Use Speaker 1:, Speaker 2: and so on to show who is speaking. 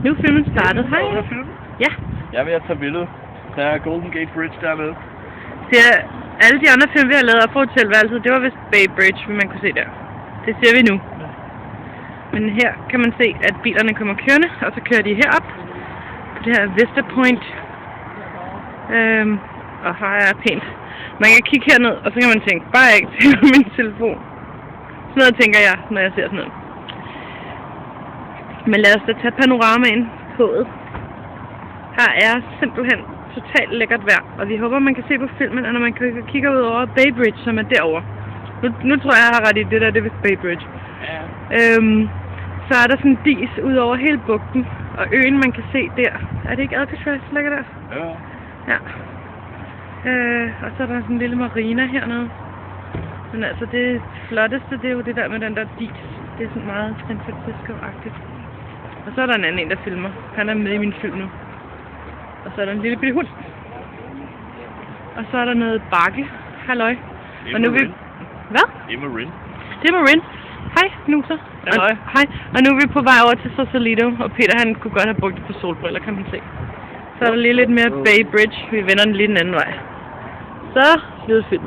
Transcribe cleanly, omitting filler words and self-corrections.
Speaker 1: Nu er filmen startet. Hej. Ja.
Speaker 2: Jeg er ved at tage billedet. Der er Golden Gate Bridge dernede.
Speaker 1: Alle de andre film, vi har lavet op for hotelværelset, det var vist Bay Bridge, vil man kunne se der. Det ser vi nu. Ja. Men her kan man se, at bilerne kommer kørende, og så kører de herop på det her Vista Point. Og her er pænt. Man kan kigge herned, og så kan man tænke, bare ikke til min telefon. Sådan noget tænker jeg, når jeg ser sådan noget. Men lad os da tage panoramaen på. Her er simpelthen totalt lækkert vejr, og vi håber, man kan se på filmen, at når man kigger ud over Bay Bridge, som er derovre. Nu tror jeg har ret i det der, det er Bay Bridge.
Speaker 2: Ja.
Speaker 1: Så er der sådan en dis ud over hele bugten, og øen, man kan se der. Er det ikke Alcatraz, der ligger der?
Speaker 2: Ja.
Speaker 1: Ja. Og så er der sådan en lille marina hernede. Men altså, det flotteste, det er jo det der med den der dis. Det er sådan meget San Francisco-agtigt. Og så er der en anden, der filmer. Han er med i min film nu. Og så er der en lille bitte hund. Og så er der noget bakke. Halløj. Og nu er vi... Hvad?
Speaker 2: Det er Marin.
Speaker 1: Det er Marin. Hej, Nuser.
Speaker 2: Halløj.
Speaker 1: Hej. Og nu er vi på vej over til Sausalito. Og Peter, han kunne godt have brugt det på solbriller, kan man se. Så er der lige lidt mere Bay Bridge. Vi vender den lige den anden vej. Så slutter filmen.